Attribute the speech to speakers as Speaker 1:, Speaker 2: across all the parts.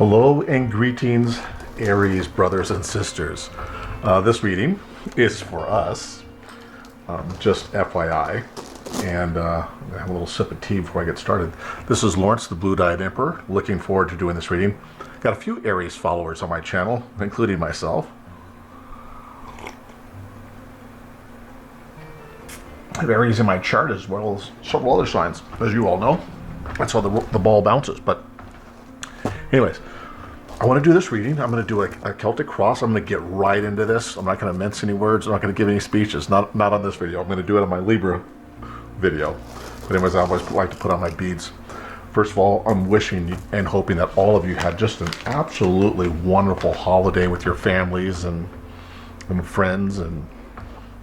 Speaker 1: Hello and greetings, Aries brothers and sisters. This reading is for us, just FYI, and I have a little sip of tea before I get started. This is Lawrence, the Blue-Dyed Emperor. Looking forward to doing this reading. Got a few Aries followers on my channel, including myself. I have Aries in my chart as well as several other signs, as you all know. That's how the ball bounces. But anyways, I want to do this reading. I'm going to do a Celtic cross. I'm going to get right into this. I'm not going to mince any words. I'm not going to give any speeches. Not on this video. I'm going to do it on my Libra video. But anyways, I always like to put on my beads. First of all, I'm wishing and hoping that all of you had just an absolutely wonderful holiday with your families and friends and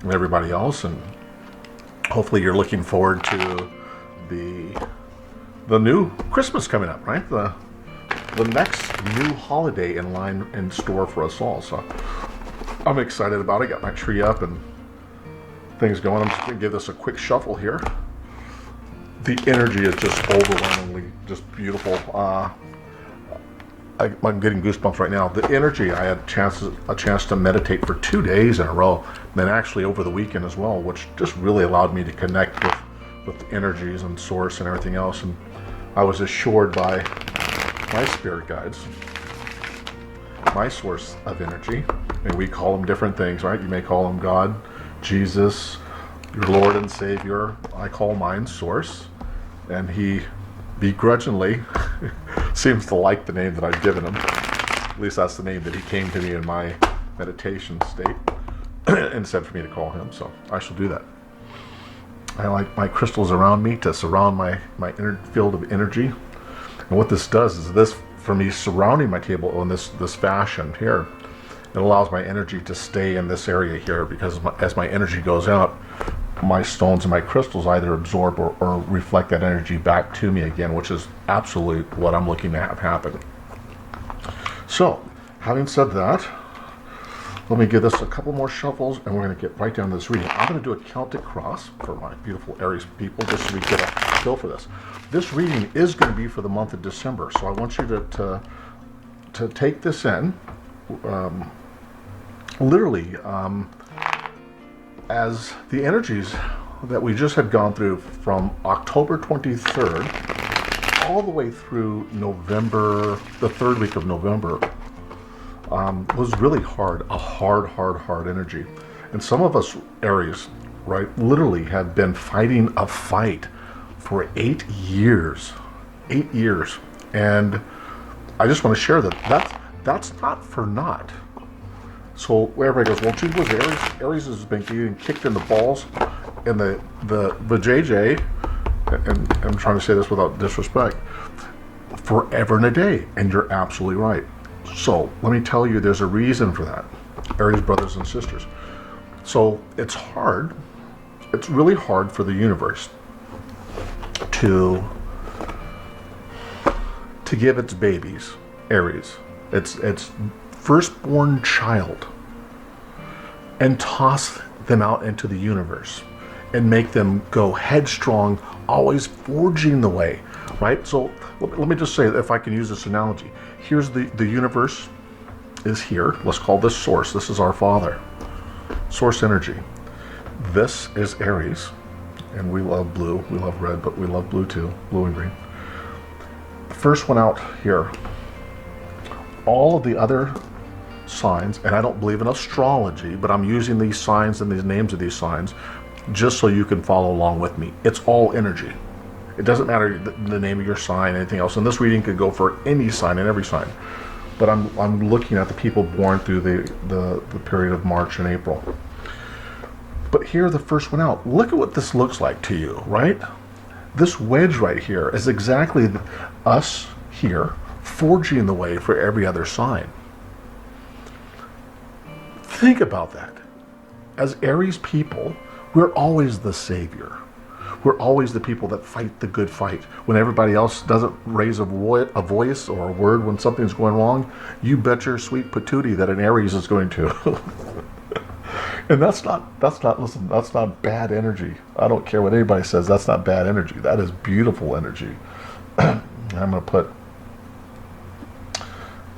Speaker 1: everybody else. And hopefully you're looking forward to the new Christmas coming up, right? The next new holiday in store for us all. So I'm excited about it. Got my tree up and things going. I'm just going to give this a quick shuffle here. The energy is just overwhelmingly just beautiful. I'm getting goosebumps right now. The energy, I had a chance to meditate for 2 days in a row, and then actually over the weekend as well, which just really allowed me to connect with the energies and source and everything else. And I was assured by my spirit guides, my source of energy, and we call them different things, right? You may call them God, Jesus, your Lord and Savior. I call mine Source, and he begrudgingly seems to like the name that I've given him. At least that's the name that he came to me in my meditation state and said for me to call him, so I shall do that. I like my crystals around me to surround my inner field of energy. And what this does is this, for me, surrounding my table in this fashion here, it allows my energy to stay in this area here, because as my energy goes out, my stones and my crystals either absorb or reflect that energy back to me again, which is absolutely what I'm looking to have happen. So, having said that, let me give this a couple more shuffles and we're going to get right down to this reading. I'm going to do a Celtic cross for my beautiful Aries people, just so we get a feel for this. This reading is going to be for the month of December, so I want you to take this in, literally, as the energies that we just had gone through from October 23rd all the way through November, the third week of November, was really hard, a hard energy. And some of us Aries, right, literally have been fighting a fight for 8 years. 8 years. And I just want to share that's not for naught. So everybody goes, well, gee, was Aries? Aries has been getting kicked in the balls, and the JJ, and I'm trying to say this without disrespect, forever and a day. And you're absolutely right. So let me tell you, there's a reason for that, Aries brothers and sisters. So it's hard. It's really hard for the universe to give its babies, Aries, its firstborn child, and toss them out into the universe and make them go headstrong, always forging the way, right? So let me just say, if I can use this analogy, here's the universe is here. Let's call this Source. This is our Father, Source energy. This is Aries, and we love blue. We love red, but we love blue too, blue and green. The first one out here. All of the other signs, and I don't believe in astrology, but I'm using these signs and these names of these signs just so you can follow along with me. It's all energy. It doesn't matter the name of your sign, anything else. And this reading could go for any sign and every sign. But I'm looking at the people born through the period of March and April. But here, the first one out. Look at what this looks like to you, right? This wedge right here is exactly us here forging the way for every other sign. Think about that. As Aries people, we're always the savior. We're always the people that fight the good fight. When everybody else doesn't raise a voice or a word when something's going wrong, you bet your sweet patootie that an Aries is going to. And that's not bad energy. I don't care what anybody says, that's not bad energy. That is beautiful energy. I'm going to put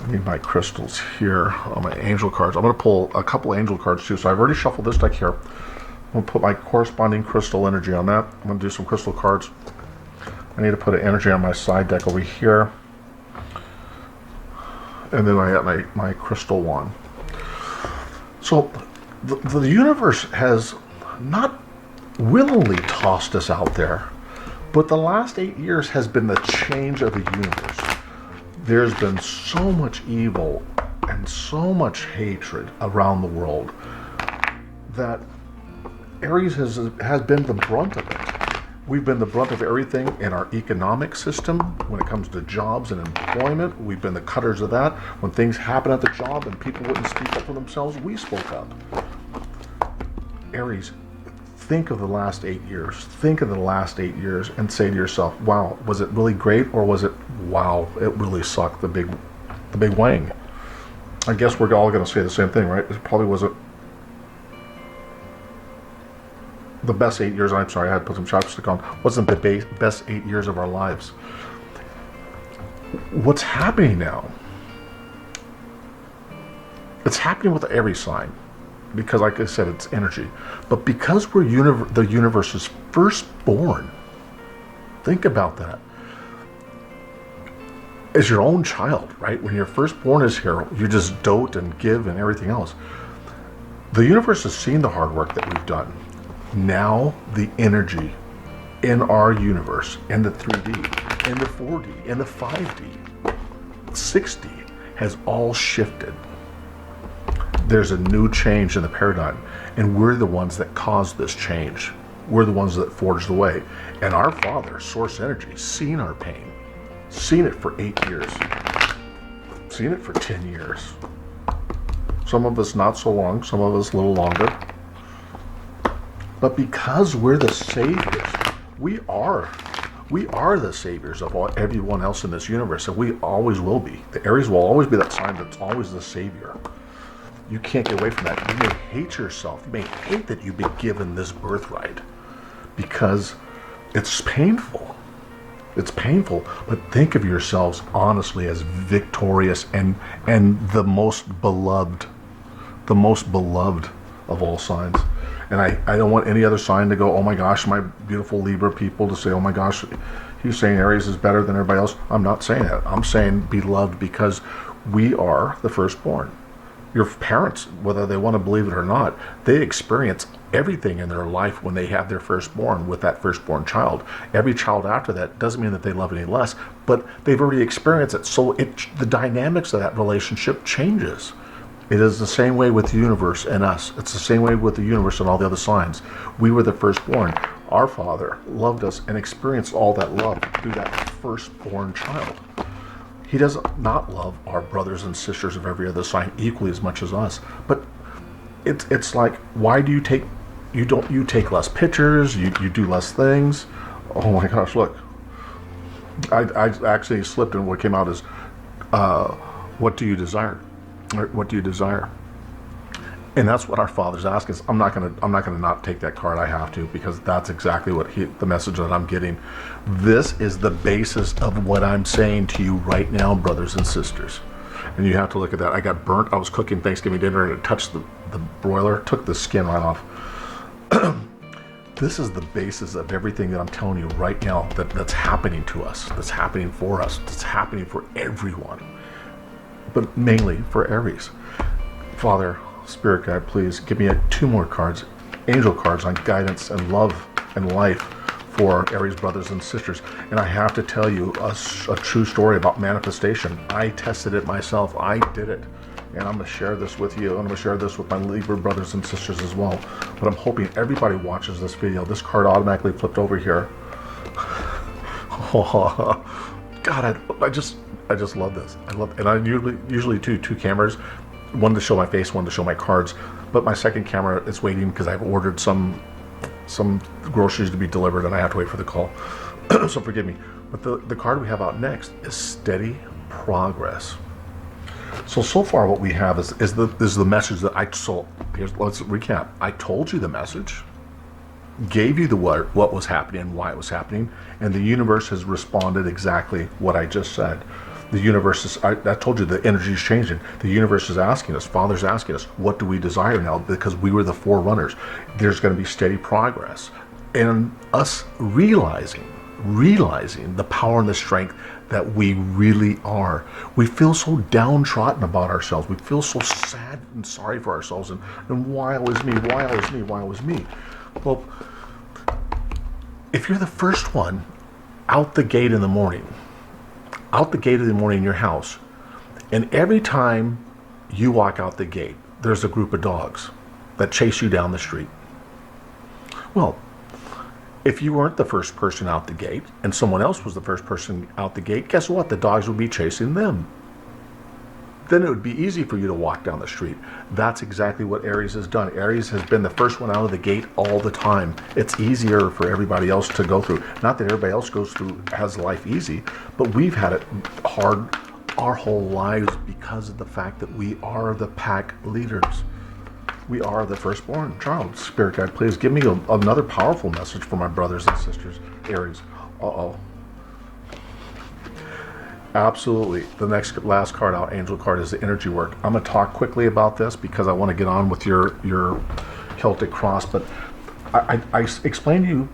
Speaker 1: I need my crystals here on my angel cards. I'm going to pull a couple angel cards too. So I've already shuffled this deck here. I'm going to put my corresponding crystal energy on that. I'm going to do some crystal cards. I need to put an energy on my side deck over here. And then I got my crystal wand. So the universe has not willingly tossed us out there, but the last 8 years has been the change of the universe. There's been so much evil and so much hatred around the world that Aries has been the brunt of it. We've been the brunt of everything in our economic system when it comes to jobs and employment. We've been the cutters of that. When things happen at the job and people wouldn't speak up for themselves, we spoke up. Aries, think of the last 8 years. Think of the last 8 years and say to yourself, wow, was it really great, or was it, wow, it really sucked, the big wang? I guess we're all going to say the same thing, right? It probably wasn't the best 8 years. I'm sorry, I had to put some chapstick on. Wasn't the best 8 years of our lives. What's happening now? It's happening with the Aries sign, because, like I said, it's energy. But because we're the universe's firstborn, think about that. As your own child, right? When your firstborn is here, you just dote and give and everything else. The universe has seen the hard work that we've done. Now the energy in our universe, in the 3D, in the 4D, in the 5D, 6D, has all shifted. There's a new change in the paradigm, and we're the ones that caused this change. We're the ones that forged the way. And our Father, Source Energy, seen our pain, seen it for 8 years, seen it for 10 years. Some of us not so long, some of us a little longer. But because we're the saviors, we are the saviors of everyone else in this universe, and we always will be. The Aries will always be that sign that's always the savior. You can't get away from that. You may hate yourself. You may hate that you've been given this birthright, because it's painful. It's painful, but think of yourselves honestly as victorious and the most beloved of all signs. And I don't want any other sign to go, oh my gosh, my beautiful Libra people, to say, oh my gosh, he's saying Aries is better than everybody else. I'm not saying that. I'm saying beloved, because we are the firstborn. Your parents, whether they want to believe it or not, they experience everything in their life when they have their firstborn with that firstborn child. Every child after that doesn't mean that they love any less, but they've already experienced it. So the dynamics of that relationship changes. It is the same way with the universe and us. It's the same way with the universe and all the other signs. We were the firstborn. Our Father loved us and experienced all that love through that firstborn child. He does not love our brothers and sisters of every other sign equally as much as us. But it's like, why do you take less pictures? You do less things. Oh my gosh! Look, I actually slipped, and what came out is, what do you desire? What do you desire? And that's what our Father's asking us. I'm not gonna not take that card. I have to, because that's exactly what the message that I'm getting. This is the basis of what I'm saying to you right now, brothers and sisters. And you have to look at that. I got burnt. I was cooking Thanksgiving dinner, and it touched the broiler, took the skin right off. This is the basis of everything that I'm telling you right now, that's happening to us, that's happening for us, that's happening for everyone, but mainly for Aries. Father, Spirit Guide, please give me 2 more cards, angel cards, on guidance and love and life for Aries brothers and sisters. And I have to tell you a true story about manifestation. I tested it myself. I did it. And I'm going to share this with you. I'm going to share this with my Libra brothers and sisters as well. But I'm hoping everybody watches this video. This card automatically flipped over here. Oh, God, I just love this. And I usually do 2 cameras. One to show my face, one to show my cards. But my second camera is waiting because I've ordered some groceries to be delivered, and I have to wait for the call. So forgive me. But the card we have out next is Steady Progress. So far what we have is the message that let's recap. I told you the message, gave you what was happening and why it was happening, and the universe has responded exactly what I just said. The universe is, I told you the energy is changing. The universe is asking us, Father's asking us, what do we desire now? Because we were the forerunners. There's going to be steady progress. And us realizing the power and the strength that we really are. We feel so downtrodden about ourselves. We feel so sad and sorry for ourselves. And why always me? Why always me? Why always me? Well, if you're the first one out the gate in the morning, in your house, and every time you walk out the gate, there's a group of dogs that chase you down the street. Well, if you weren't the first person out the gate and someone else was the first person out the gate, guess what? The dogs would be chasing them. Then it would be easy for you to walk down the street. That's exactly what Aries has done. Aries has been the first one out of the gate all the time. It's easier for everybody else to go through. Not that everybody else has life easy, but we've had it hard our whole lives because of the fact that we are the pack leaders. We are the firstborn child. Spirit guide, please give me another powerful message for my brothers and sisters. Aries. Uh-oh. Absolutely. The last card out, angel card, is the energy work. I'm going to talk quickly about this because I want to get on with your Celtic cross, but I explained to you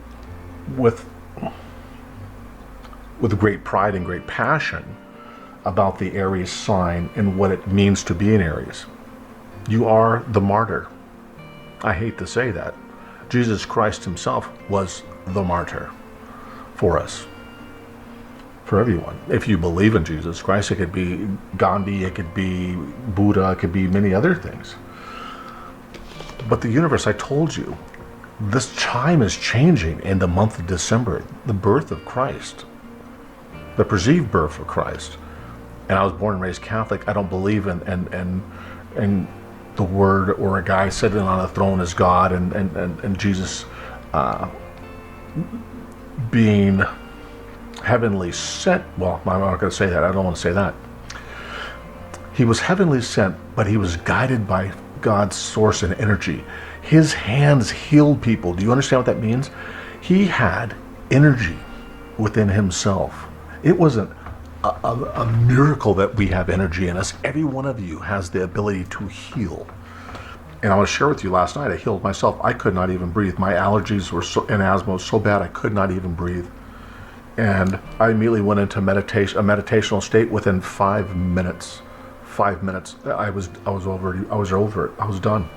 Speaker 1: with great pride and great passion about the Aries sign and what it means to be an Aries. You are the martyr. I hate to say that. Jesus Christ himself was the martyr for us. For everyone. If you believe in Jesus Christ, it could be Gandhi, it could be Buddha, it could be many other things. But the universe, I told you, this chime is changing in the month of December, the birth of Christ, the perceived birth of Christ. And I was born and raised Catholic. I don't believe in the word or a guy sitting on a throne as God and Jesus being heavenly sent. Well, I'm not going to say that. I don't want to say that. He was heavenly sent, but he was guided by God's source and energy. His hands healed people. Do you understand what that means? He had energy within himself. It wasn't a miracle that we have energy in us. Every one of you has the ability to heal. And I want to share with you, last night I healed myself. I could not even breathe. My allergies and asthma was so bad I could not even breathe. And I immediately went into a meditational state within 5 minutes. 5 minutes. I was over it. I was done.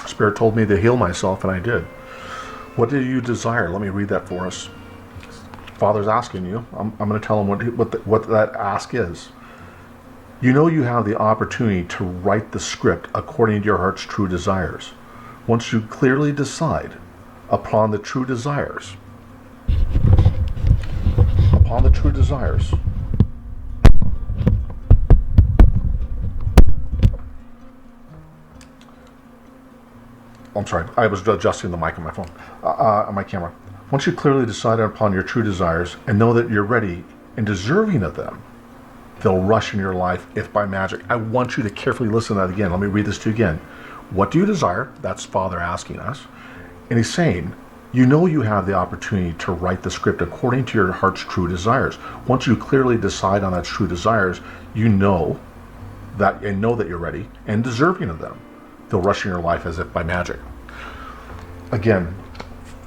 Speaker 1: Spirit told me to heal myself, and I did. What do you desire? Let me read that for us. Father's asking you. I'm going to tell him what that ask is. You know you have the opportunity to write the script according to your heart's true desires. Once you clearly decide upon the true desires, I'm sorry, I was adjusting the mic on my phone, on my camera. Once you clearly decide upon your true desires and know that you're ready and deserving of them, they'll rush in your life if by magic. I want you to carefully listen to that again. Let me read this to you again. What do you desire? That's Father asking us. And he's saying, you know you have the opportunity to write the script according to your heart's true desires. Once you clearly decide on that true desires, you know that you're ready and deserving of them. They'll rush in your life as if by magic. Again,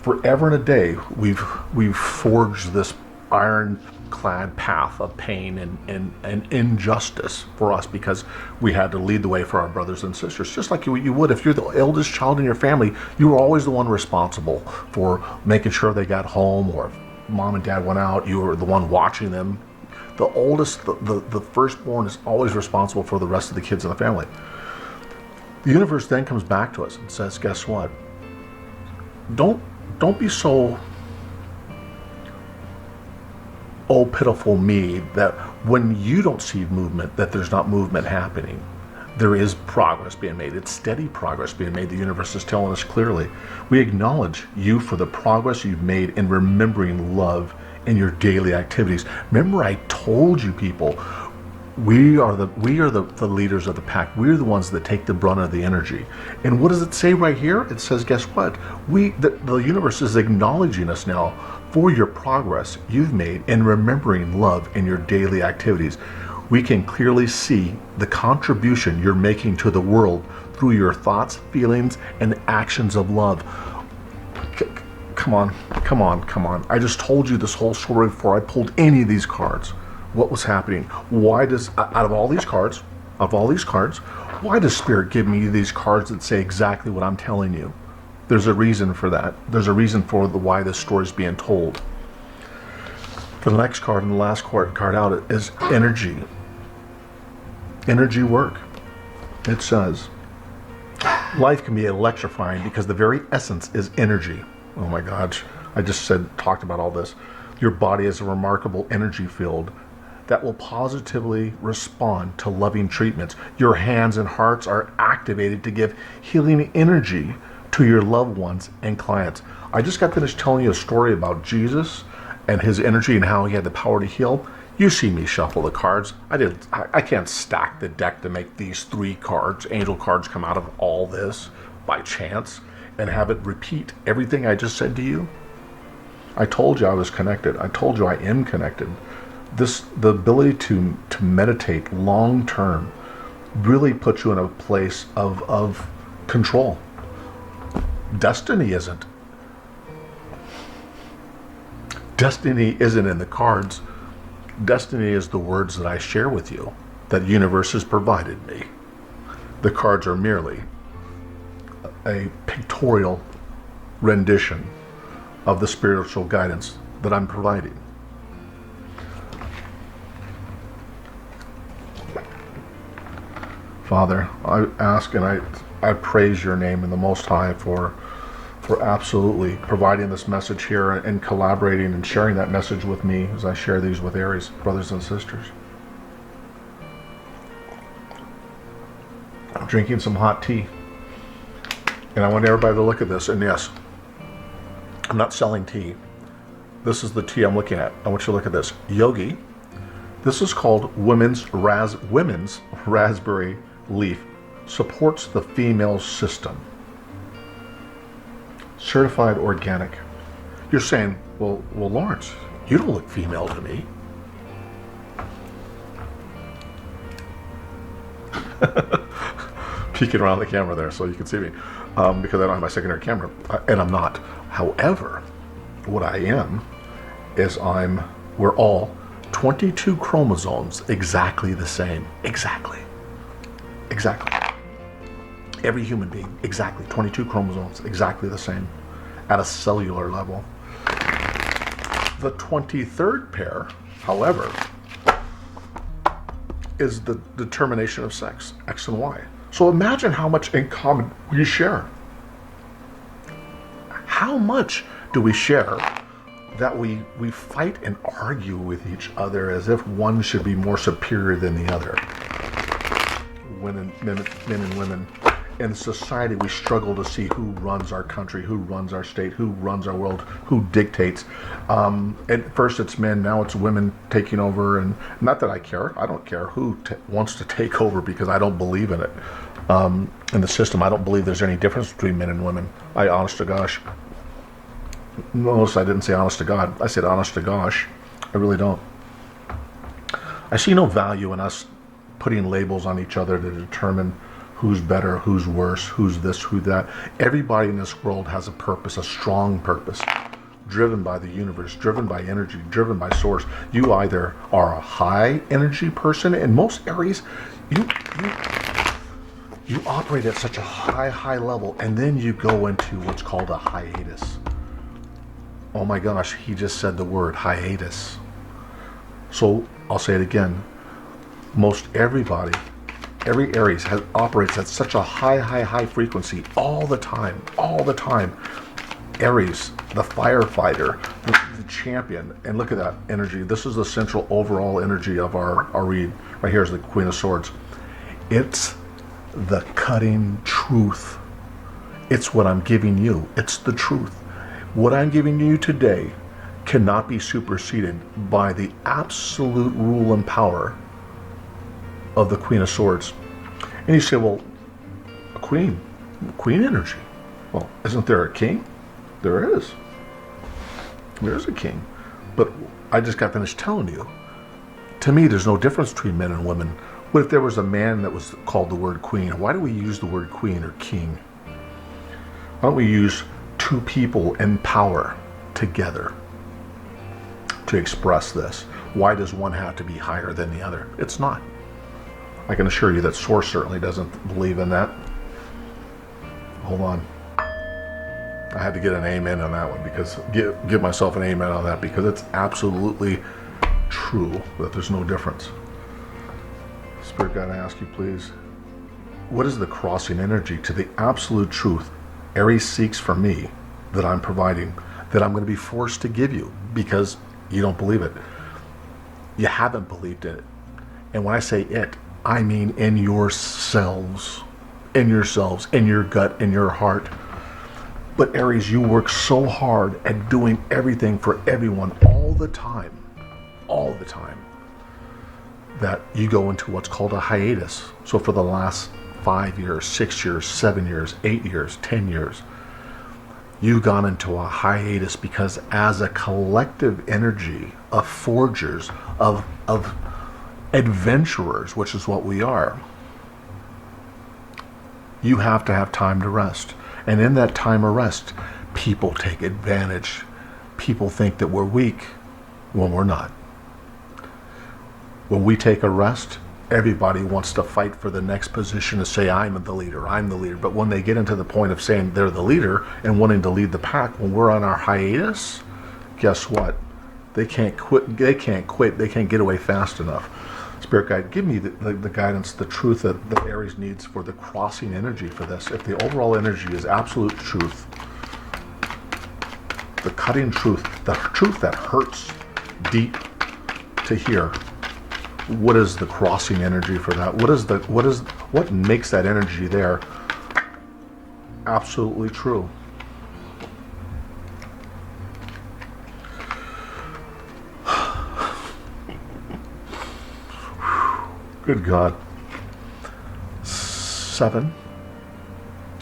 Speaker 1: forever and a day, we've forged this ironclad path of pain and injustice for us because we had to lead the way for our brothers and sisters. Just like you would if you're the eldest child in your family, you were always the one responsible for making sure they got home, or if mom and dad went out, you were the one watching them. The oldest, the firstborn, is always responsible for the rest of the kids in the family. The universe then comes back to us and says, guess what? Don't be so, oh pitiful me, that when you don't see movement, that there's not movement happening. There is progress being made. It's steady progress being made. The universe is telling us clearly. We acknowledge you for the progress you've made in remembering love in your daily activities. Remember, I told you people, we are the leaders of the pack. We're the ones that take the brunt of the energy. And what does it say right here? It says, guess what? The universe is acknowledging us now for your progress you've made in remembering love in your daily activities. We can clearly see the contribution you're making to the world through your thoughts, feelings, and actions of love. Come on, come on, come on. I just told you this whole story before I pulled any of these cards. What was happening? Why does, out of all these cards, why does Spirit give me these cards that say exactly what I'm telling you? There's a reason for that. There's a reason for why this story is being told. For the next card and the last card out is energy. Energy work. It says, life can be electrifying because the very essence is energy. Oh my gosh, I just talked about all this. Your body is a remarkable energy field that will positively respond to loving treatments. Your hands and hearts are activated to give healing energy to your loved ones and clients. I just got finished telling you a story about Jesus and his energy and how he had the power to heal. You see me shuffle the cards. I can't stack the deck to make these 3 cards, angel cards, come out of all this by chance and have it repeat everything I just said to you. I told you I was connected. I told you I am connected. The ability to meditate long term really puts you in a place of control. Destiny isn't. Destiny isn't in the cards. Destiny is the words that I share with you, that the universe has provided me. The cards are merely a pictorial rendition of the spiritual guidance that I'm providing. Father, I ask and I praise your name in the Most High for absolutely providing this message here and collaborating and sharing that message with me as I share these with Aries brothers and sisters. I'm drinking some hot tea, and I want everybody to look at this. And yes, I'm not selling tea. This is the tea I'm looking at. I want you to look at this. Yogi. This is called women's raspberry leaf. Supports the female system. Certified organic. You're saying, well, Lawrence, you don't look female to me. Peeking around the camera there so you can see me, because I don't have my secondary camera, and I'm not. However, what I am is we're all 22 chromosomes exactly the same. Exactly. Every human being, exactly 22 chromosomes, exactly the same, at a cellular level. The 23rd pair, however, is the determination of sex, X and Y. So imagine how much in common we share. How much do we share that we fight and argue with each other as if one should be more superior than the other? Men and women. In society, we struggle to see who runs our country, who runs our state, who runs our world, who dictates. At first it's men, now it's women taking over, and not that I care. I don't care who wants to take over, because I don't believe in it. In the system, I don't believe there's any difference between men and women. Honest to gosh. Notice I didn't say honest to God. I said honest to gosh. I really don't. I see no value in us putting labels on each other to determine who's better, who's worse, who's this, who that. Everybody in this world has a purpose, a strong purpose, driven by the universe, driven by energy, driven by source. You either are a high energy person, and most Aries, you operate at such a high level, and then you go into what's called a hiatus. Oh my gosh, he just said the word hiatus. So I'll say it again. Most everybody, every Aries operates at such a high frequency all the time. Aries, the firefighter, the champion, and look at that energy. This is the central overall energy of our read. Right here is the Queen of Swords. It's the cutting truth. It's what I'm giving you. It's the truth. What I'm giving you today cannot be superseded by the absolute rule and power of the Queen of Swords. And you say, well, a queen energy. Well, isn't there a king? There is. There's a king. But I just got finished telling you, to me, there's no difference between men and women. What if there was a man that was called the word queen? Why do we use the word queen or king? Why don't we use two people in power together to express this? Why does one have to be higher than the other? It's not. I can assure you that Source certainly doesn't believe in that. Hold on. I had to get an amen on that one, because give myself an amen on that, because it's absolutely true that there's no difference. Spirit God, I ask you please, what is the crossing energy to the absolute truth Aries seeks from me that I'm providing, that I'm going to be forced to give you because you don't believe it? You haven't believed it. And when I say it, I mean in yourselves, in your gut, in your heart. But Aries, you work so hard at doing everything for everyone all the time, that you go into what's called a hiatus. So for the last 5 years, 6 years, 7 years, 8 years, 10 years, you've gone into a hiatus because as a collective energy of forgers, of adventurers, which is what we are, you have to have time to rest. And in that time of rest, people take advantage. People think that we're weak when we're not. When we take a rest, everybody wants to fight for the next position to say, I'm the leader. But when they get into the point of saying they're the leader and wanting to lead the pack, when we're on our hiatus, guess what? They can't quit. They can't get away fast enough. Spirit Guide, give me the guidance, the truth that Aries needs for the crossing energy for this. If the overall energy is absolute truth, the cutting truth, the truth that hurts deep to hear, what is the crossing energy for that? What makes that energy there absolutely true? Good God. 7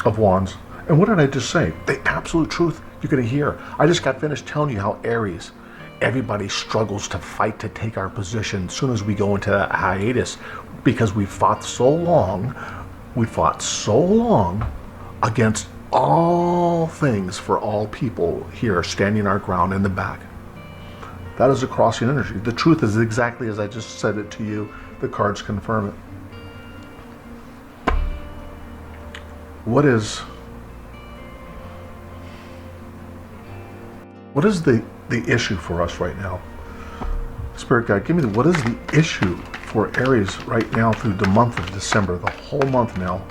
Speaker 1: of Wands. And what did I just say? The absolute truth you're going to hear. I just got finished telling you how Aries, everybody struggles to fight to take our position as soon as we go into that hiatus, because we fought so long against all things for all people here, standing our ground in the back. That is a crossing energy. The truth is exactly as I just said it to you. The cards confirm it. What is the issue for us right now? Spirit Guide, give me what is the issue for Aries right now through the month of December, the whole month now?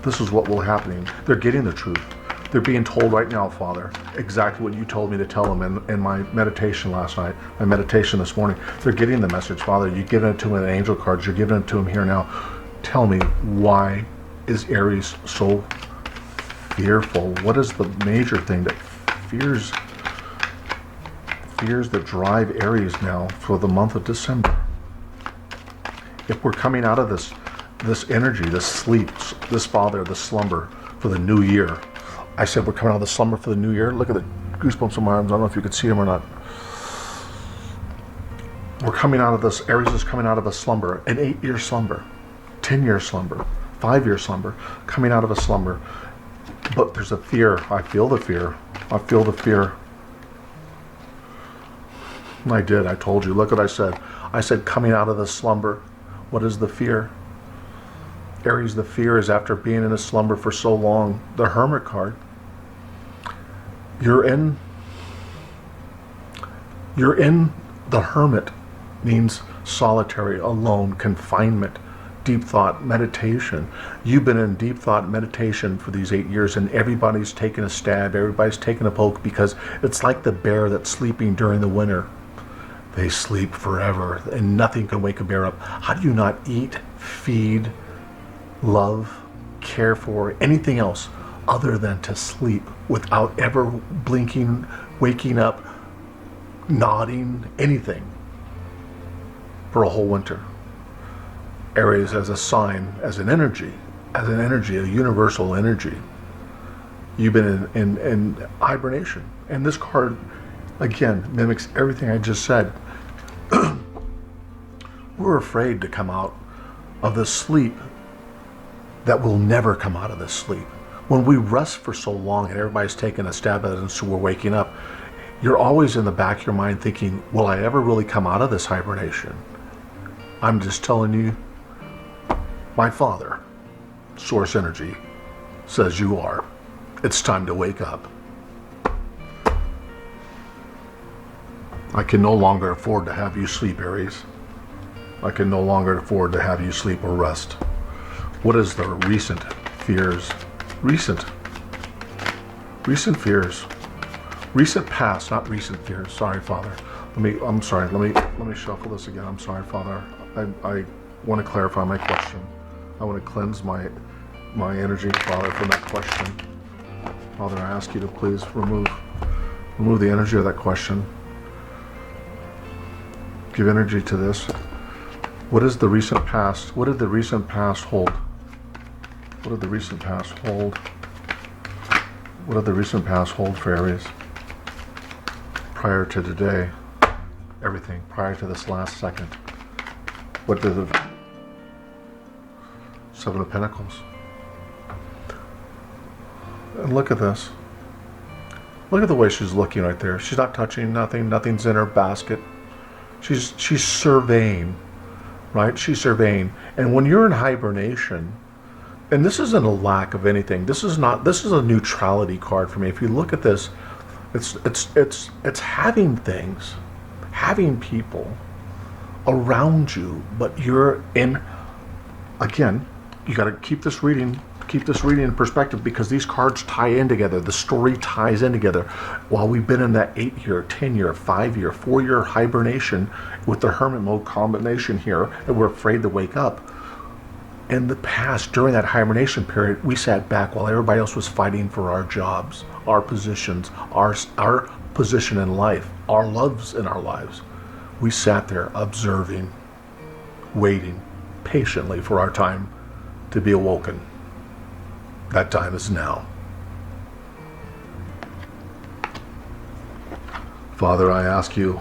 Speaker 1: This is what will be happening. They're getting the truth. They're being told right now, Father, exactly what you told me to tell them in my meditation last night, my meditation this morning. They're getting the message, Father. You're giving it to them in angel cards. You're giving it to them here now. Tell me, why is Aries so fearful? What is the major thing that fears that drive Aries now for the month of December? If we're coming out of this energy, this sleep, this Father, this slumber for the new year. I said we're coming out of the slumber for the new year. Look at the goosebumps on my arms. I don't know if you could see them or not. We're coming out of this. Aries is coming out of a slumber, an 8-year slumber, 10-year slumber, 5-year slumber, coming out of a slumber. But there's a fear. I feel the fear. I feel the fear. I did. I told you. Look what I said. I said coming out of the slumber. What is the fear? Aries, the fear is after being in a slumber for so long. The Hermit card. You're in the Hermit, means solitary, alone, confinement, deep thought, meditation. You've been in deep thought meditation for these 8 years, and everybody's taking a stab, everybody's taking a poke, because it's like the bear that's sleeping during the winter. They sleep forever, and nothing can wake a bear up. How do you not eat, feed, love, care for anything else other than to sleep without ever blinking, waking up, nodding, anything for a whole winter? Aries as a sign, as an energy, a universal energy. You've been in hibernation. And this card Again, mimics everything I just said. We're afraid to come out of the sleep that will never come out of this sleep. When we rest for so long and everybody's taking a stab at it and so we're waking up, you're always in the back of your mind thinking, will I ever really come out of this hibernation? I'm just telling you, my Father, Source Energy, says you are. It's time to wake up. I can no longer afford to have you sleep, Aries. I can no longer afford to have you sleep or rest. What is the recent fears? Recent fears. Recent past, not recent fears. Sorry, Father. I'm sorry. Let me shuffle this again. I'm sorry, Father. I want to clarify my question. I want to cleanse my energy, Father, from that question. Father, I ask you to please remove the energy of that question. Give energy to this. What is the recent past? What did the recent past hold? What did the recent past hold? What did the recent past hold for Aries? Prior to today, everything, prior to this last second. What did the Seven of Pentacles? And look at this. Look at the way she's looking right there. She's not touching nothing. Nothing's in her basket. She's surveying, right? She's surveying. And when you're in hibernation, and this isn't a lack of anything. This is a neutrality card for me. If you look at this, it's having things, having people around you, but you're in, again, you got to keep this reading in perspective, because these cards tie in together. The story ties in together. While we've been in that 8-year, 10-year, 5-year, 4-year hibernation with the hermit mode combination here, and we're afraid to wake up. In the past, during that hibernation period, we sat back while everybody else was fighting for our jobs, our positions, our position in life, our loves in our lives. We sat there observing, waiting patiently for our time to be awoken. That time is now. Father, I ask you,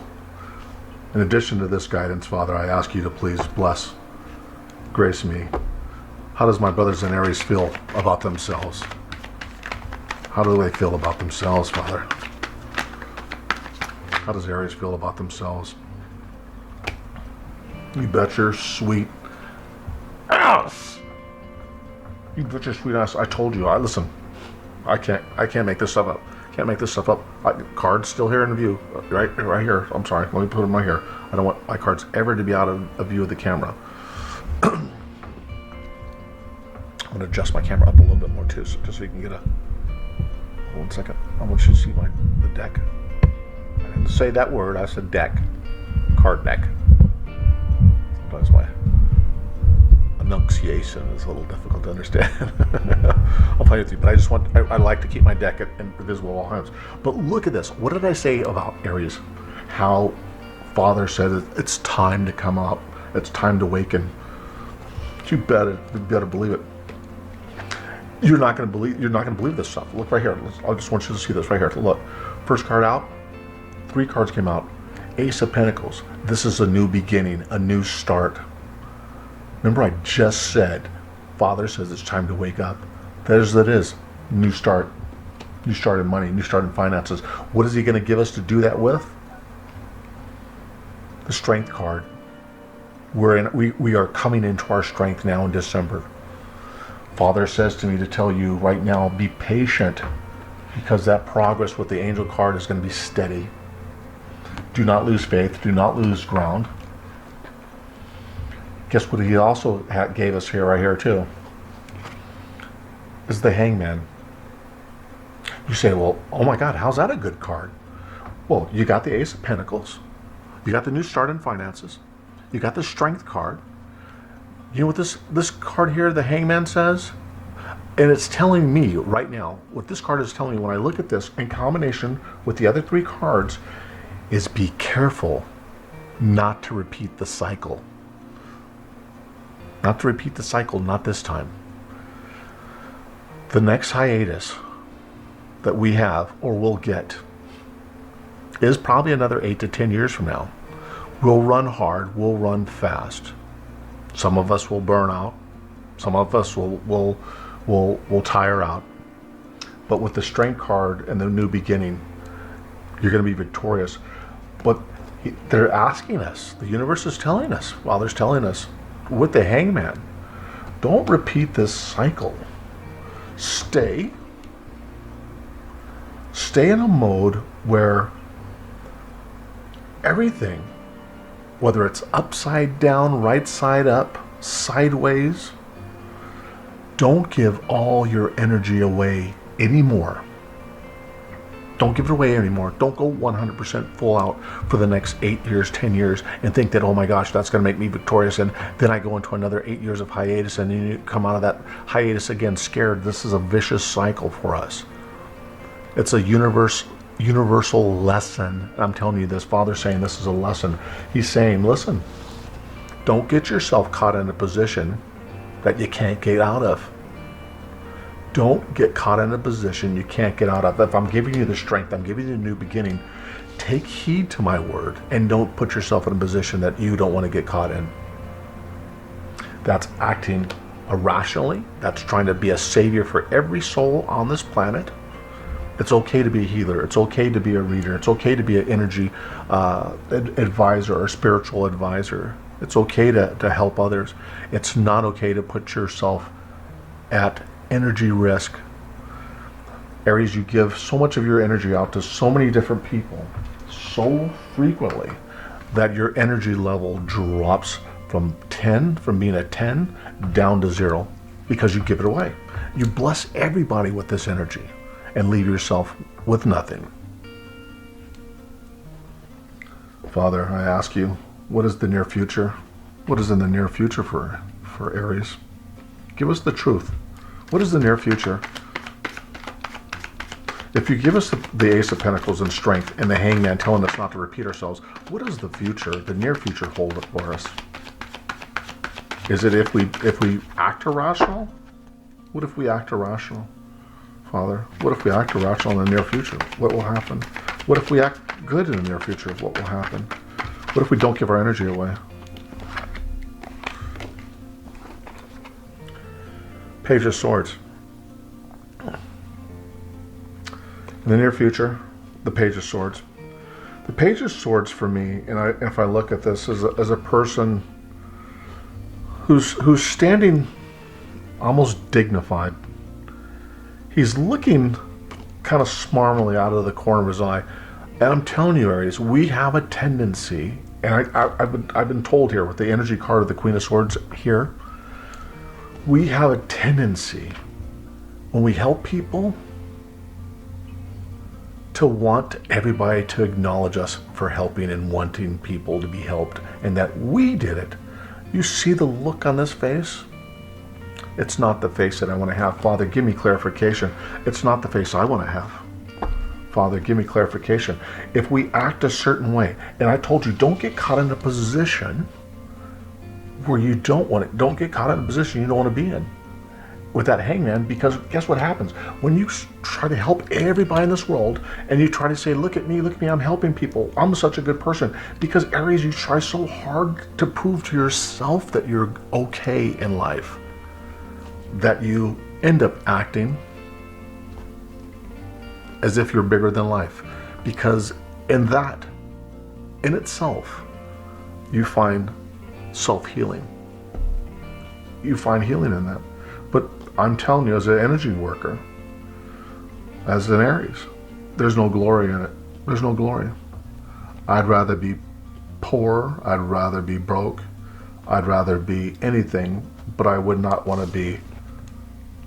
Speaker 1: in addition to this guidance, Father, I ask you to please bless, grace me. How does my brothers in Aries feel about themselves? How do they feel about themselves, Father? How does Aries feel about themselves? You bet your sweet ass. You bet your sweet ass. I told you. Listen. I can't make this stuff up. Can't make this stuff up. Cards still here in view. Right here. I'm sorry. Let me put them right here. I don't want my cards ever to be out of view of the camera. I'm going to adjust my camera up a little bit more too, just so you can get a... 1 second. I want you to see the deck. I didn't say that word. I said deck. Card deck. Sometimes my enunciation is a little difficult to understand. I'll play with you, but I like to keep my deck invisible at all times. But look at this. What did I say about Aries? How Father said it's time to come up. It's time to awaken. You better believe it. You're not going to believe this stuff. Look right here. I just want you to see this right here. Look. First card out. 3 cards came out. Ace of Pentacles. This is a new beginning, a new start. Remember, I just said, Father says it's time to wake up. That is. New start. New start in money. New start in finances. What is he going to give us to do that with? The Strength card. We are coming into our strength now in December. Father says to me to tell you right now, be patient, because that progress with the Angel card is going to be steady. Do not lose faith. Do not lose ground. Guess what he also gave us here, right here too, is the Hangman. You say, well, oh my God, how's that a good card? Well, you got the Ace of Pentacles. You got the New Start in Finances. You got the Strength card. You know what this card here, the Hangman, says? And it's telling me right now, what this card is telling me when I look at this in combination with the other 3 cards, is be careful not to repeat the cycle. Not to repeat the cycle, not this time. The next hiatus that we have or will get is probably another 8 to 10 years from now. We'll run hard, we'll run fast. Some of us will burn out. Some of us will tire out. But with the strength card and the new beginning, you're going to be victorious. But they're asking us, the universe is telling us, Father's telling us, with the hangman, don't repeat this cycle. Stay in a mode where everything, whether it's upside down, right side up, sideways, don't give all your energy away anymore. Don't give it away anymore. Don't go 100% full out for the next 8 years, 10 years, and think that, oh my gosh, that's going to make me victorious, and then I go into another 8 years of hiatus, and then you come out of that hiatus again scared. This is a vicious cycle for us. It's a universal lesson. I'm telling you this. Father's saying this is a lesson. He's saying, listen, don't get yourself caught in a position that you can't get out of. Don't get caught in a position you can't get out of. If I'm giving you the strength, I'm giving you a new beginning, take heed to my word and don't put yourself in a position that you don't want to get caught in. That's acting irrationally. That's trying to be a savior for every soul on this planet. It's okay to be a healer. It's okay to be a reader. It's okay to be an energy advisor or spiritual advisor. It's okay to help others. It's not okay to put yourself at energy risk. Aries, you give so much of your energy out to so many different people so frequently that your energy level drops from being a 10 down to 0 because you give it away. You bless everybody with this energy and leave yourself with nothing. Father, I ask you, what is the near future? What is in the near future for Aries? Give us the truth. What is the near future? If you give us the Ace of Pentacles and Strength and the Hangman telling us not to repeat ourselves, what does the near future hold for us? Is it if we act irrational? What if we act irrational? Father, what if we act irrational in the near future? What will happen? What if we act good in the near future? What will happen? What if we don't give our energy away? Page of Swords. In the near future, the Page of Swords. The Page of Swords for me, and if I look at this as a person who's standing almost dignified, he's looking kind of smarmily out of the corner of his eye. And I'm telling you, Aries, we have a tendency, and I've been told here with the energy card of the Queen of Swords here, we have a tendency when we help people to want everybody to acknowledge us for helping and wanting people to be helped and that we did it. You see the look on this face? It's not the face that I want to have. Father, give me clarification. It's not the face I want to have. Father, give me clarification. If we act a certain way, and I told you, don't get caught in a position where you don't want it. Don't get caught in a position you don't want to be in with that hangman, because guess what happens? When you try to help everybody in this world and you try to say, look at me, I'm helping people, I'm such a good person. Because Aries, you try so hard to prove to yourself that you're okay in life, that you end up acting as if you're bigger than life. Because in that, in itself, you find self-healing. You find healing in that. But I'm telling you, as an energy worker, as an Aries, there's no glory in it. There's no glory. I'd rather be poor. I'd rather be broke. I'd rather be anything, but I would not want to be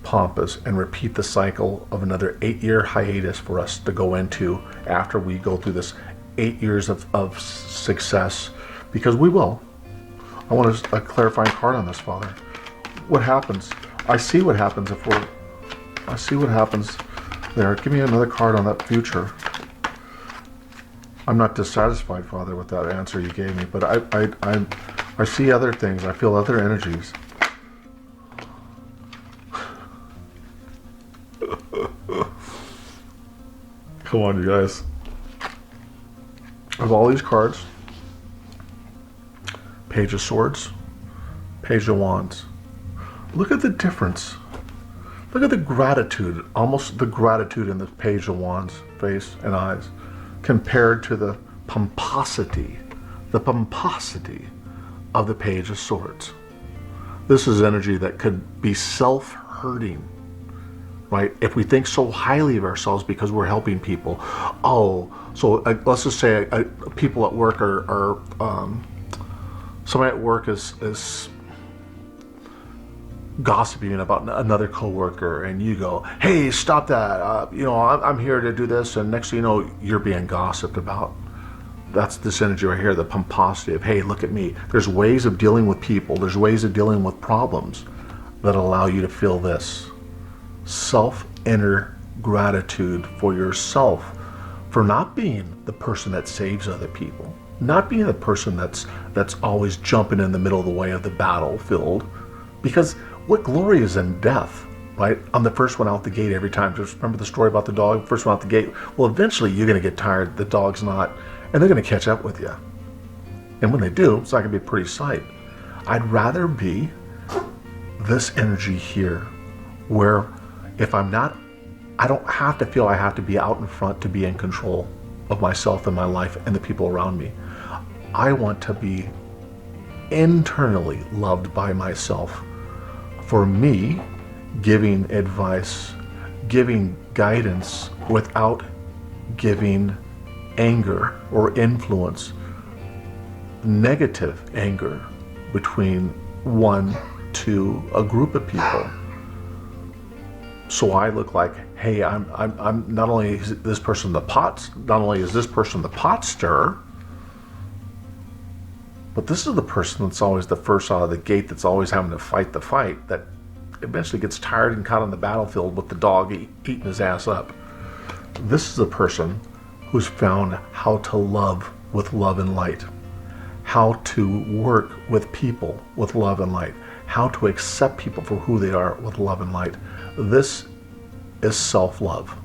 Speaker 1: pompous and repeat the cycle of another 8-year hiatus for us to go into after we go through this 8 years of success, because we will. I want a clarifying card on this, Father. What happens? I see what happens I see what happens there. Give me another card on that future. I'm not dissatisfied, Father, with that answer you gave me, but I see other things. I feel other energies. Come on, you guys. of all these cards, Page of Swords, Page of Wands. Look at the difference. Look at the gratitude, almost the gratitude in the Page of Wands face and eyes, compared to the pomposity of the Page of Swords. This is energy that could be self-hurting, right? If we think so highly of ourselves because we're helping people. Oh, so let's just say people at work are somebody at work is gossiping about another coworker, and you go, "Hey, stop that! I'm here to do this," and next thing you know, you're being gossiped about. That's this energy right here, the pomposity of, "Hey, look at me." There's ways of dealing with people. There's ways of dealing with problems that allow you to feel this inner gratitude for yourself, for not being the person that saves other people, not being the person that's always jumping in the middle of the way of the battlefield, because what glory is in death, right? I'm the first one out the gate every time. Just remember the story about the dog, first one out the gate. Well, eventually you're going to get tired, the dog's not, and they're going to catch up with you. And when they do, it's not going to be a pretty sight. I'd rather be this energy here, where if I'm not, I don't have to feel I have to be out in front to be in control of myself and my life and the people around me. I want to be internally loved by myself. For me, giving advice, giving guidance without giving anger or influence, negative anger between one to a group of people. So I look like, hey, I'm not only is this person not only is this person the pot stirrer, but this is the person that's always the first out of the gate, that's always having to fight the fight, that eventually gets tired and caught on the battlefield with the dog eating his ass up. This is the person who's found how to love with love and light, how to work with people with love and light, how to accept people for who they are with love and light. This is self-love.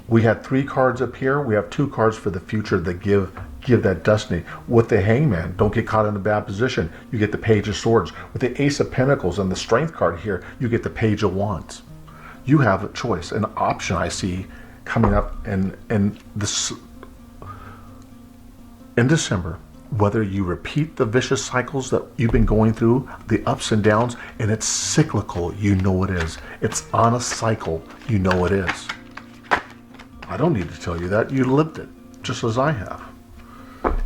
Speaker 1: We had 3 cards up here. We have 2 cards for the future that give that destiny. With the Hangman, don't get caught in a bad position. You get the Page of Swords. With the Ace of Pentacles and the Strength card here, you get the Page of Wands. You have a choice, an option I see coming up in December. Whether you repeat the vicious cycles that you've been going through, the ups and downs, and it's cyclical, you know it is. It's on a cycle, you know it is. I don't need to tell you that. You lived it, just as I have.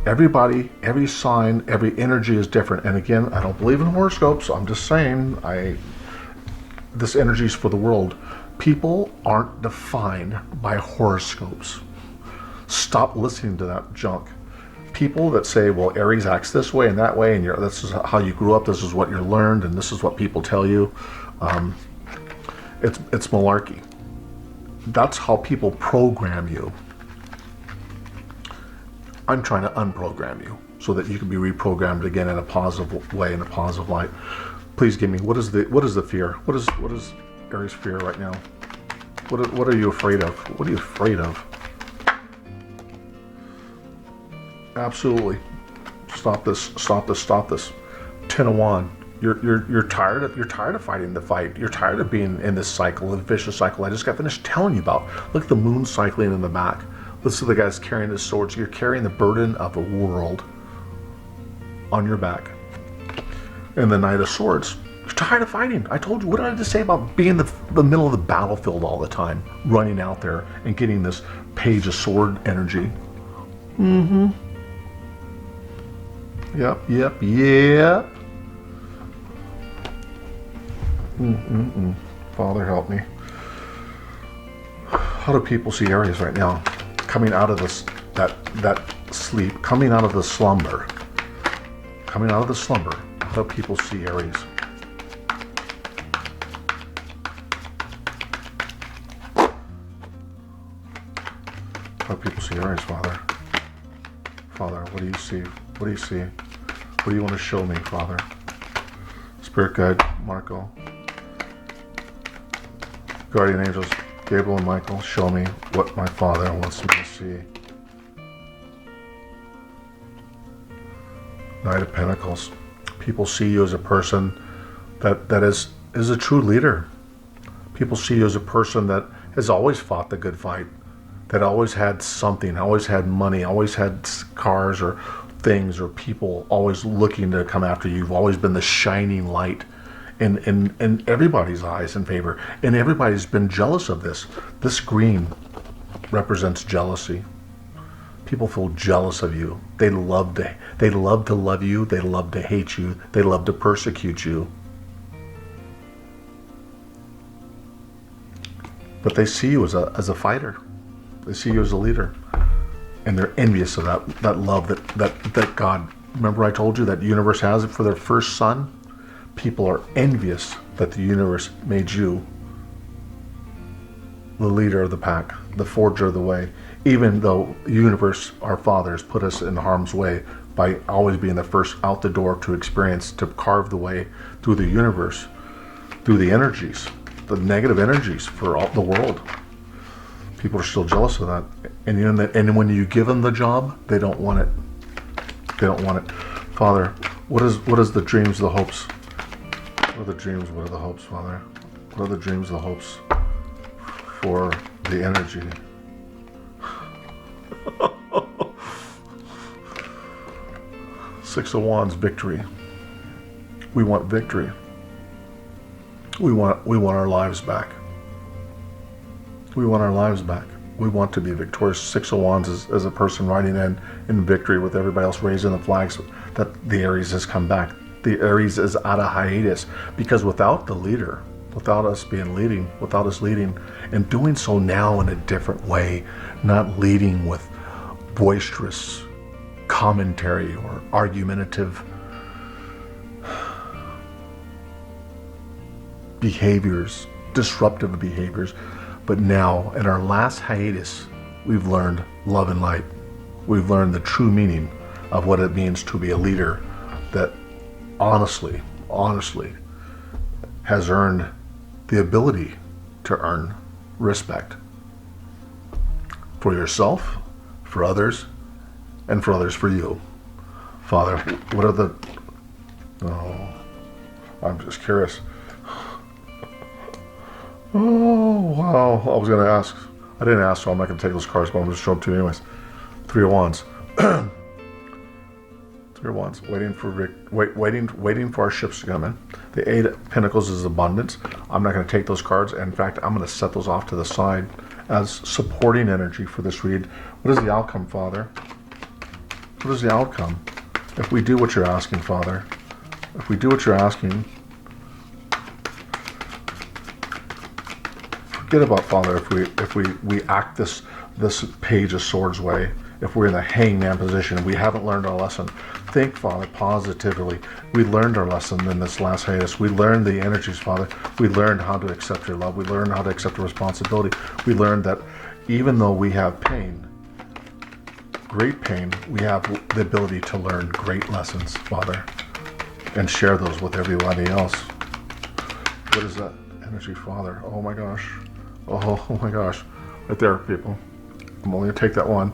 Speaker 1: Everybody, every sign, every energy is different. And again, I don't believe in horoscopes. I'm just saying, this energy is for the world. People aren't defined by horoscopes. Stop listening to that junk. People that say, well, Aries acts this way and that way, and this is how you grew up, this is what you learned, and this is what people tell you. It's malarkey. That's how people program you. I'm trying to unprogram you so that you can be reprogrammed again in a positive way, in a positive light. Please give me, what is the fear? What is Aries' fear right now? What are you afraid of? What are you afraid of? Absolutely. Stop this. 10 of Wands. You're tired of fighting the fight. You're tired of being in this cycle, the vicious cycle I just got finished telling you about. Look at the moon cycling in the back. Listen to the guys carrying his swords. You're carrying the burden of a world on your back. And the Knight of Swords. You're tired of fighting. I told you, what did I just say about being in the middle of the battlefield all the time, running out there and getting this Page of Sword energy? Mm-hmm. Yep. Father, help me. How do people see Aries right now? Coming out of this, that sleep, coming out of the slumber. How do people see Aries? How do people see Aries, Father? Father, what do you see? What do you see? What do you want to show me, Father? Spirit Guide, Marco. Guardian Angels, Gabriel and Michael, show me what my Father wants me to see. Knight of Pentacles. People see you as a person that is a true leader. People see you as a person that has always fought the good fight, that always had something, always had money, always had cars or things or people always looking to come after you. You've always been the shining light in everybody's eyes in favor. And everybody's been jealous of this. This green represents jealousy. People feel jealous of you. They love to love you. They love to hate you. They love to persecute you. But they see you as a fighter. They see you as a leader. And they're envious of that love that God, remember I told you that the universe has it for their first son? People are envious that the universe made you the leader of the pack, the forger of the way, even though the universe, our fathers, put us in harm's way by always being the first out the door to experience, to carve the way through the universe, through the energies, the negative energies for all the world. People are still jealous of that. And you know, and when you give them the job, they don't want it. They don't want it. Father, what is the dreams, the hopes? What are the dreams? What are the hopes, Father? What are the dreams, the hopes for the energy? Six of Wands, victory. We want victory. We want our lives back. We want our lives back. We want to be victorious. Six of Wands is a person riding in victory with everybody else raising the flags that the Aries has come back. The Aries is out of hiatus because without the leader, without us leading and doing so now in a different way, not leading with boisterous commentary or argumentative behaviors, disruptive behaviors. But now, in our last hiatus, we've learned love and light. We've learned the true meaning of what it means to be a leader that honestly has earned the ability to earn respect for yourself, for others, and for others for you. Father, what are the... Oh, I'm just curious. Oh, wow. I was going to ask. I didn't ask, so I'm not going to take those cards, but I'm going to show them to you anyways. Three of Wands. Three of Wands. Waiting for our ships to come in. The Eight of Pentacles is abundance. I'm not going to take those cards. In fact, I'm going to set those off to the side as supporting energy for this read. What is the outcome, Father? What is the outcome? If we do what you're asking, Father, if we do what you're asking, forget about, Father, if we act this Page of Swords way, if we're in the hangman position, we haven't learned our lesson. Think, Father, positively. We learned our lesson in this last hiatus. We learned the energies, Father. We learned how to accept your love. We learned how to accept the responsibility. We learned that even though we have pain, great pain, we have the ability to learn great lessons, Father, and share those with everybody else. What is that energy, Father? Oh my gosh. Oh my gosh. Right there, people. I'm only going to take that one.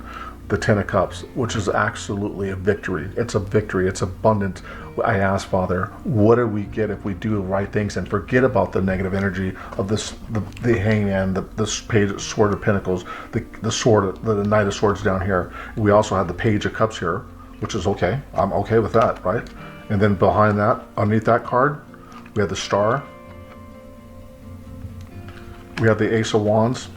Speaker 1: The Ten of Cups, which is absolutely a victory. It's a victory. It's abundant. I ask, Father, what do we get if we do the right things and forget about the negative energy of this, the Hangman, the Page, Sword of Pentacles, the Sword, the Knight of Swords down here. We also have the Page of Cups here, which is okay. I'm okay with that, right? And then behind that, underneath that card, we have the Star. We have the Ace of Wands.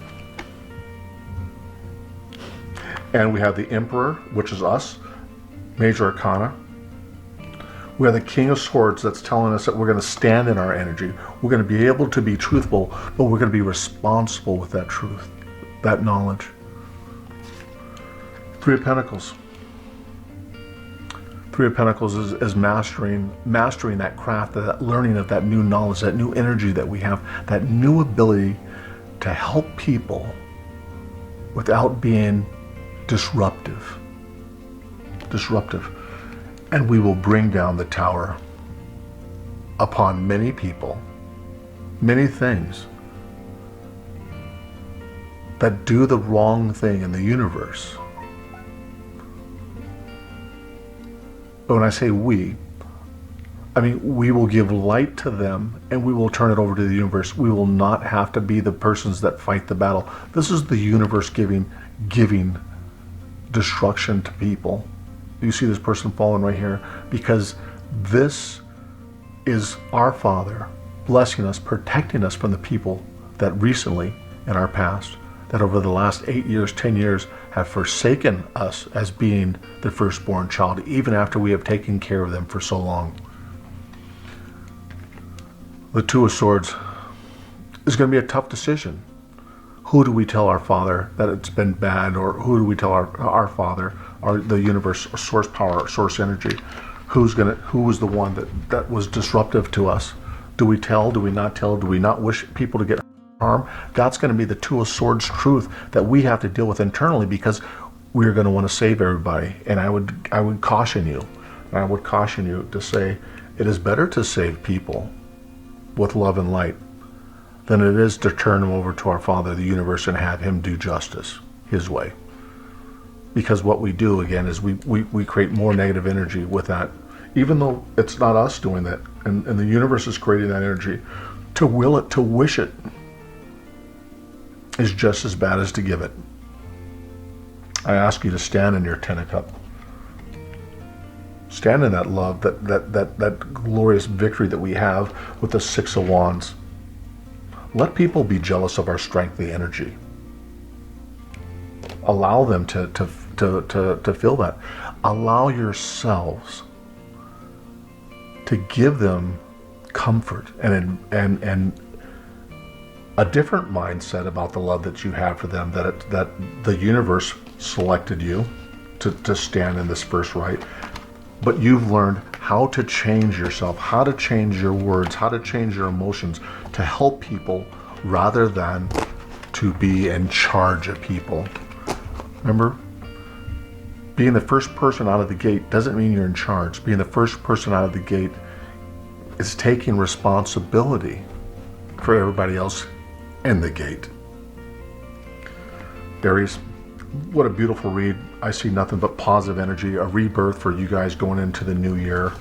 Speaker 1: And we have the Emperor, which is us, Major Arcana. We have the King of Swords that's telling us that we're going to stand in our energy. We're going to be able to be truthful, but we're going to be responsible with that truth, that knowledge. Three of Pentacles. Three of Pentacles is mastering that craft, that learning of that new knowledge, that new energy that we have, that new ability to help people without being disruptive. And we will bring down the tower upon many people, many things that do the wrong thing in the universe. But when I say we, I mean, we will give light to them and we will turn it over to the universe. We will not have to be the persons that fight the battle. This is the universe giving destruction to people. You see this person falling right here because this is our Father blessing us, protecting us from the people that recently in our past, that over the last 8 years, 10 years, have forsaken us as being the firstborn child, even after we have taken care of them for so long. The Two of Swords is going to be a tough decision. Who do we tell our Father that it's been bad, or who do we tell our Father, or the universe, or source power, or source energy? Who was the one that was disruptive to us? Do we tell? Do we not tell? Do we not wish people to get harm? That's going to be the Two of Swords truth that we have to deal with internally, because we're going to want to save everybody. And I would caution you, to say it is better to save people with love and light than it is to turn them over to our Father, the universe, and have him do justice his way. Because what we do, again, is we create more negative energy with that, even though it's not us doing that, and the universe is creating that energy. To will it, to wish it, is just as bad as to give it. I ask you to stand in your Ten of Cups. Stand in that love, that glorious victory that we have with the Six of Wands. Let people be jealous of our strength, the energy. Allow them to feel that. Allow yourselves to give them comfort and a different mindset about the love that you have for them, that the universe selected you to stand in this first right. But you've learned how to change yourself, how to change your words, how to change your emotions to help people rather than to be in charge of people. Remember, being the first person out of the gate doesn't mean you're in charge. Being the first person out of the gate is taking responsibility for everybody else in the gate. Aries, what a beautiful read. I see nothing but positive energy, a rebirth for you guys going into the new year,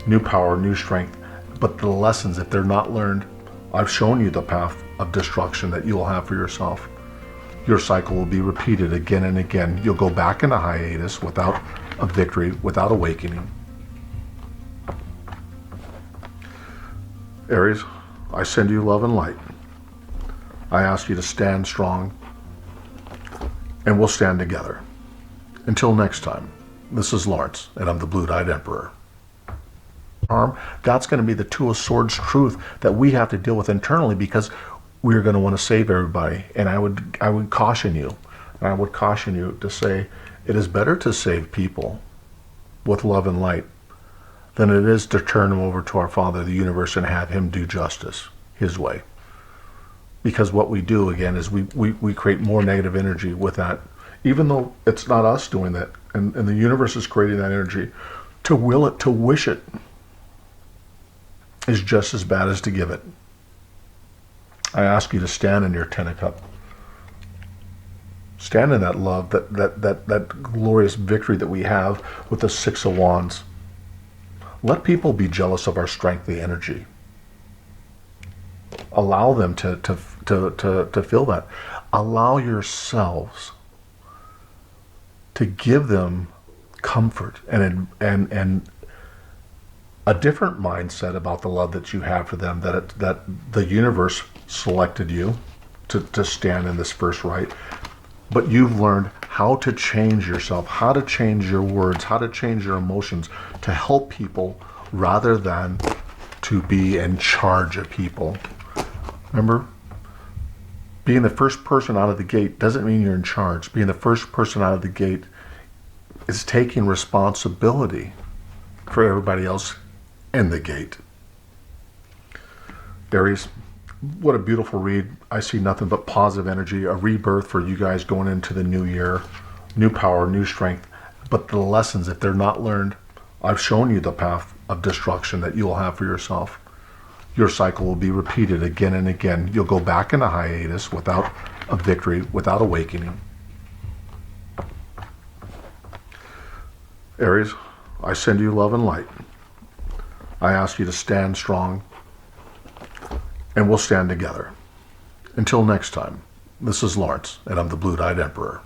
Speaker 1: new power, new strength. But the lessons, if they're not learned, I've shown you the path of destruction that you will have for yourself. Your cycle will be repeated again and again. You'll go back into hiatus without a victory, without awakening. Aries, I send you love and light. I ask you to stand strong, and we'll stand together. Until next time, this is Lawrence, and I'm the Blue-Dyed Emperor. That's going to be the Two of Swords truth that we have to deal with internally, because we're going to want to save everybody. And I would caution you, to say it is better to save people with love and light than it is to turn them over to our Father, the universe, and have him do justice his way. Because what we do, again, is we create more negative energy with that, even though it's not us doing that, and the universe is creating that energy. To will it, to wish it, is just as bad as to give it. I ask you to stand in your Ten of Cups. Stand in that love, that glorious victory that we have with the Six of Wands. Let people be jealous of our strength, the energy. Allow them to feel that. Allow yourselves to give them comfort and a different mindset about the love that you have for them, that the universe selected you to stand in this first right. But you've learned how to change yourself, how to change your words, how to change your emotions to help people rather than to be in charge of people. Remember, being the first person out of the gate doesn't mean you're in charge. Being the first person out of the gate is taking responsibility for everybody else in the gate. Aries, what a beautiful read. I see nothing but positive energy, a rebirth for you guys going into the new year, new power, new strength. But the lessons, if they're not learned, I've shown you the path of destruction that you will have for yourself. Your cycle will be repeated again and again. You'll go back into hiatus without a victory, without awakening. Aries, I send you love and light. I ask you to stand strong, and we'll stand together. Until next time, this is Lawrence, and I'm the Blue-Dyed Emperor.